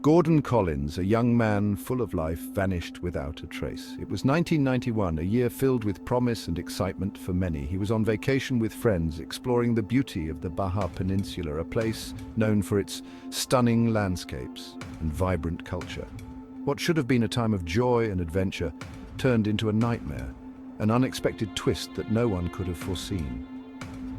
Gordon Collins, a young man full of life, vanished without a trace. It was 1991, a year filled with promise and excitement for many. He was on vacation with friends, exploring the beauty of the Baja Peninsula, a place known for its stunning landscapes and vibrant culture. What should have been a time of joy and adventure turned into a nightmare, an unexpected twist that no one could have foreseen.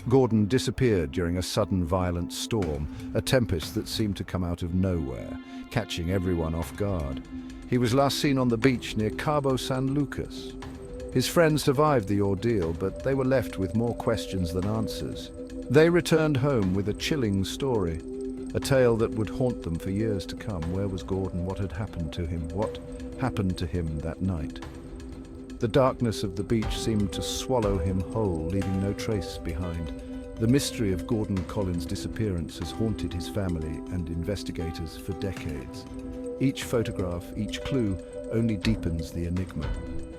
Gordon disappeared during a sudden violent storm, a tempest that seemed to come out of nowhere, catching everyone off guard. He was last seen on the beach near Cabo San Lucas. His friends survived the ordeal, but they were left with more questions than answers. They returned home with a chilling story, a tale that would haunt them for years to come. Where was Gordon? What had happened to him? What happened to him that night? The darkness of the beach seemed to swallow him whole, leaving no trace behind. The mystery of Gordon Collins' disappearance has haunted his family and investigators for decades. Each photograph, each clue, only deepens the enigma.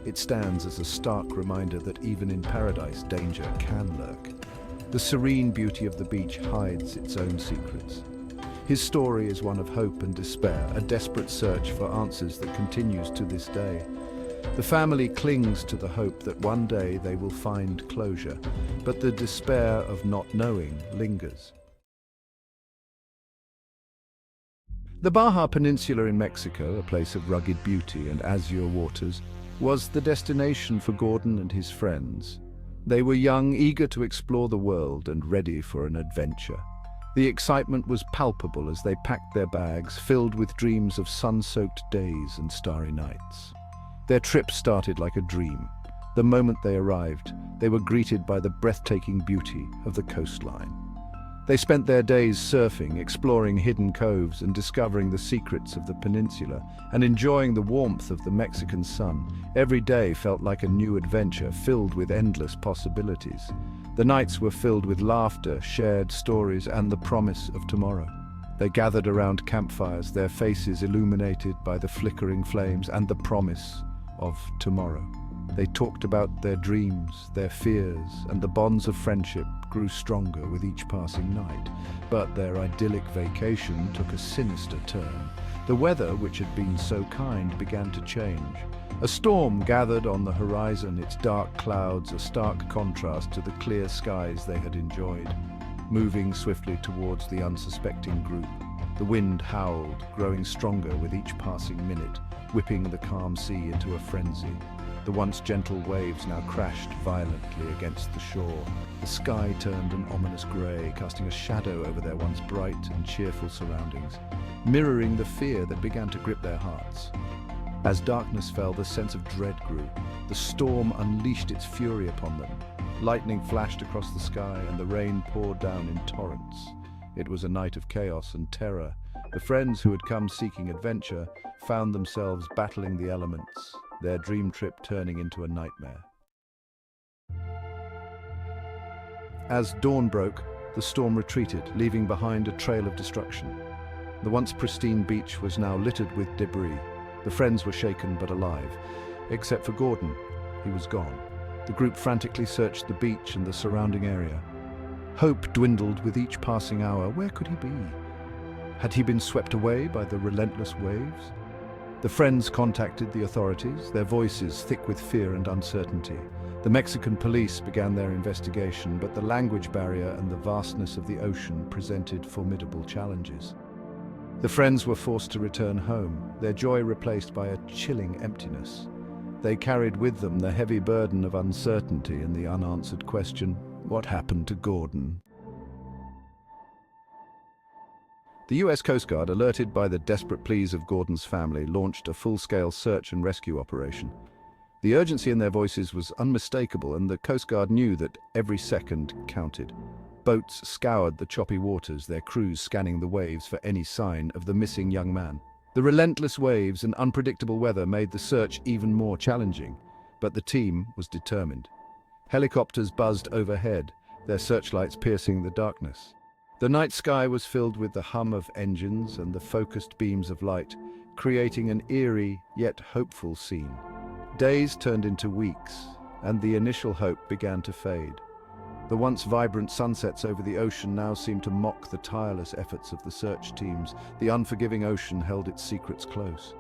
It stands as a stark reminder that even in paradise, danger can lurk. The serene beauty of the beach hides its own secrets. His story is one of hope and despair, a desperate search for answers that continues to this day. The family clings to the hope that one day they will find closure, but the despair of not knowing lingers. The Baja Peninsula in Mexico, a place of rugged beauty and azure waters, was the destination for Gordon and his friends. They were young, eager to explore the world and ready for an adventure. The excitement was palpable as they packed their bags, filled with dreams of sun-soaked days and starry nights. Their trip started like a dream. The moment they arrived, they were greeted by the breathtaking beauty of the coastline. They spent their days surfing, exploring hidden coves and discovering the secrets of the peninsula and enjoying the warmth of the Mexican sun. Every day felt like a new adventure filled with endless possibilities. The nights were filled with laughter, shared stories, and the promise of tomorrow. They gathered around campfires, their faces illuminated by the flickering flames and the promise of tomorrow. They talked about their dreams, their fears, and the bonds of friendship grew stronger with each passing night. But their idyllic vacation took a sinister turn. The weather, which had been so kind, began to change. A storm gathered on the horizon, its dark clouds a stark contrast to the clear skies they had enjoyed. Moving swiftly towards the unsuspecting group, the wind howled, growing stronger with each passing minute, whipping the calm sea into a frenzy. The once gentle waves now crashed violently against the shore. The sky turned an ominous grey, casting a shadow over their once bright and cheerful surroundings, mirroring the fear that began to grip their hearts. As darkness fell, the sense of dread grew. The storm unleashed its fury upon them. Lightning flashed across the sky and the rain poured down in torrents. It was a night of chaos and terror. The friends who had come seeking adventure found themselves battling the elements, their dream trip turning into a nightmare. As dawn broke, the storm retreated, leaving behind a trail of destruction. The once pristine beach was now littered with debris. The friends were shaken but alive, except for Gordon. He was gone. The group frantically searched the beach and the surrounding area. Hope dwindled with each passing hour. Where could he be? Had he been swept away by the relentless waves? The friends contacted the authorities, their voices thick with fear and uncertainty. The Mexican police began their investigation, but the language barrier and the vastness of the ocean presented formidable challenges. The friends were forced to return home, their joy replaced by a chilling emptiness. They carried with them the heavy burden of uncertainty and the unanswered question, what happened to Gordon? The US Coast Guard, alerted by the desperate pleas of Gordon's family, launched a full-scale search and rescue operation. The urgency in their voices was unmistakable, and the Coast Guard knew that every second counted. Boats scoured the choppy waters, their crews scanning the waves for any sign of the missing young man. The relentless waves and unpredictable weather made the search even more challenging, but the team was determined. Helicopters buzzed overhead, their searchlights piercing the darkness. The night sky was filled with the hum of engines and the focused beams of light, creating an eerie yet hopeful scene. Days turned into weeks, and the initial hope began to fade. The once vibrant sunsets over the ocean now seemed to mock the tireless efforts of the search teams. The unforgiving ocean held its secrets close.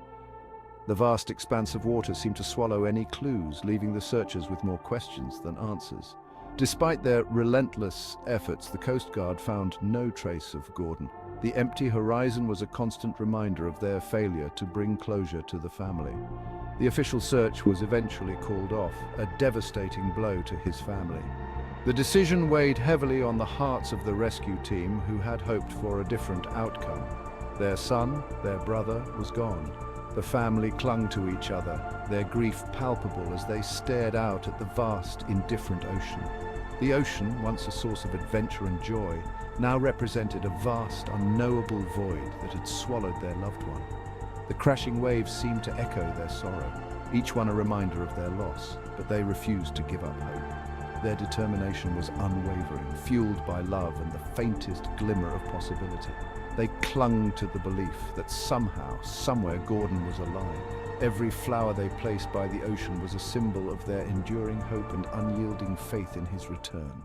The vast expanse of water seemed to swallow any clues, leaving the searchers with more questions than answers. Despite their relentless efforts, the Coast Guard found no trace of Gordon. The empty horizon was a constant reminder of their failure to bring closure to the family. The official search was eventually called off, a devastating blow to his family. The decision weighed heavily on the hearts of the rescue team, who had hoped for a different outcome. Their son, their brother, was gone. The family clung to each other, their grief palpable as they stared out at the vast, indifferent ocean. The ocean, once a source of adventure and joy, now represented a vast, unknowable void that had swallowed their loved one. The crashing waves seemed to echo their sorrow, each one a reminder of their loss, but they refused to give up hope. Their determination was unwavering, fueled by love and the faintest glimmer of possibility. They clung to the belief that somehow, somewhere, Gordon was alive. Every flower they placed by the ocean was a symbol of their enduring hope and unyielding faith in his return.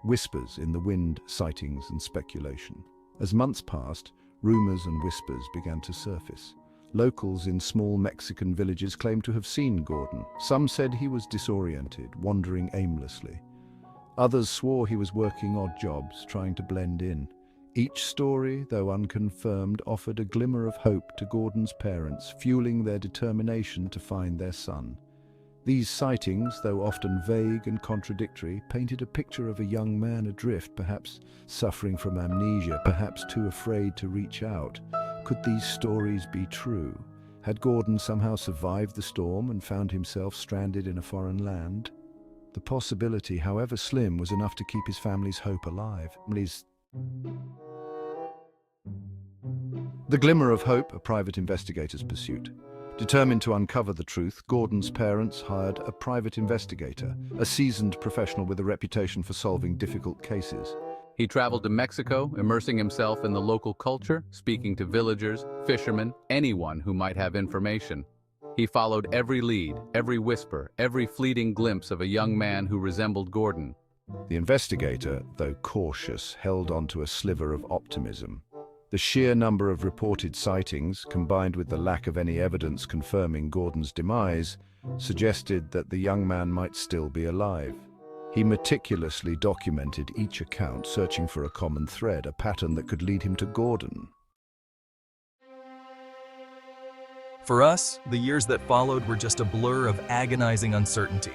Whispers in the wind, sightings and speculation. As months passed, rumors and whispers began to surface. Locals in small Mexican villages claimed to have seen Gordon. Some said he was disoriented, wandering aimlessly. Others swore he was working odd jobs, trying to blend in. Each story, though unconfirmed, offered a glimmer of hope to Gordon's parents, fueling their determination to find their son. These sightings, though often vague and contradictory, painted a picture of a young man adrift, perhaps suffering from amnesia, perhaps too afraid to reach out. Could these stories be true? Had Gordon somehow survived the storm and found himself stranded in a foreign land? The possibility, however slim, was enough to keep his family's hope alive. The glimmer of hope, a private investigator's pursuit. Determined to uncover the truth, Gordon's parents hired a private investigator, a seasoned professional with a reputation for solving difficult cases. He traveled to Mexico, immersing himself in the local culture, speaking to villagers, fishermen, anyone who might have information. He followed every lead, every whisper, every fleeting glimpse of a young man who resembled Gordon. The investigator, though cautious, held on to a sliver of optimism. The sheer number of reported sightings, combined with the lack of any evidence confirming Gordon's demise, suggested that the young man might still be alive. He meticulously documented each account, searching for a common thread, a pattern that could lead him to Gordon. For us, the years that followed were just a blur of agonizing uncertainty.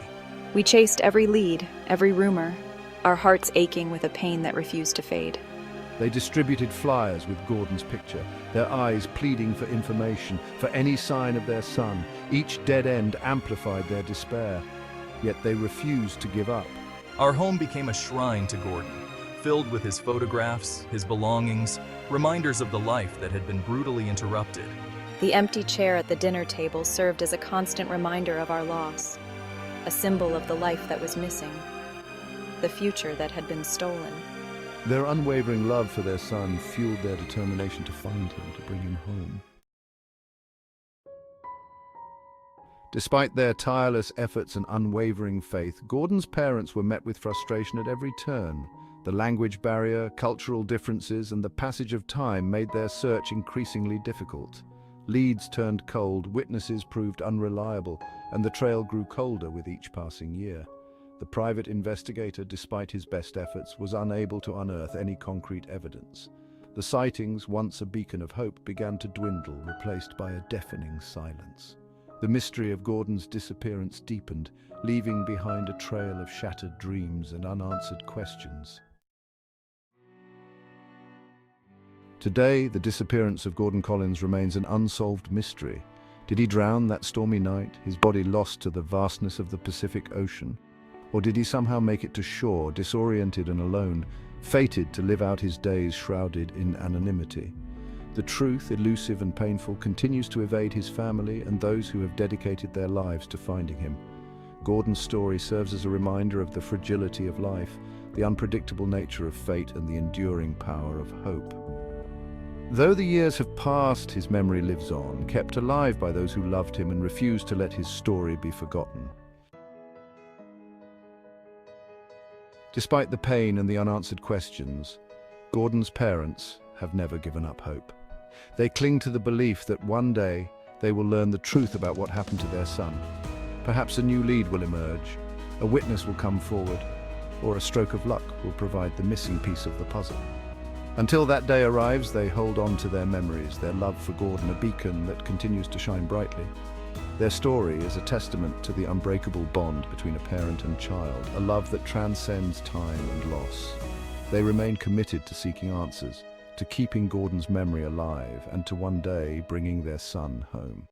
We chased every lead, every rumor, our hearts aching with a pain that refused to fade. They distributed flyers with Gordon's picture, their eyes pleading for information, for any sign of their son. Each dead end amplified their despair, yet they refused to give up. Our home became a shrine to Gordon, filled with his photographs, his belongings, reminders of the life that had been brutally interrupted. The empty chair at the dinner table served as a constant reminder of our loss, a symbol of the life that was missing, the future that had been stolen. Their unwavering love for their son fueled their determination to find him, to bring him home. Despite their tireless efforts and unwavering faith, Gordon's parents were met with frustration at every turn. The language barrier, cultural differences, and the passage of time made their search increasingly difficult. Leads turned cold, witnesses proved unreliable, and the trail grew colder with each passing year. The private investigator, despite his best efforts, was unable to unearth any concrete evidence. The sightings, once a beacon of hope, began to dwindle, replaced by a deafening silence. The mystery of Gordon's disappearance deepened, leaving behind a trail of shattered dreams and unanswered questions. Today, the disappearance of Gordon Collins remains an unsolved mystery. Did he drown that stormy night, his body lost to the vastness of the Pacific Ocean? Or did he somehow make it to shore, disoriented and alone, fated to live out his days shrouded in anonymity? The truth, elusive and painful, continues to evade his family and those who have dedicated their lives to finding him. Gordon's story serves as a reminder of the fragility of life, the unpredictable nature of fate, and the enduring power of hope. Though the years have passed, his memory lives on, kept alive by those who loved him and refused to let his story be forgotten. Despite the pain and the unanswered questions, Gordon's parents have never given up hope. They cling to the belief that one day they will learn the truth about what happened to their son. Perhaps a new lead will emerge, a witness will come forward, or a stroke of luck will provide the missing piece of the puzzle. Until that day arrives, they hold on to their memories, their love for Gordon, a beacon that continues to shine brightly. Their story is a testament to the unbreakable bond between a parent and child, a love that transcends time and loss. They remain committed to seeking answers, to keeping Gordon's memory alive, and to one day bringing their son home.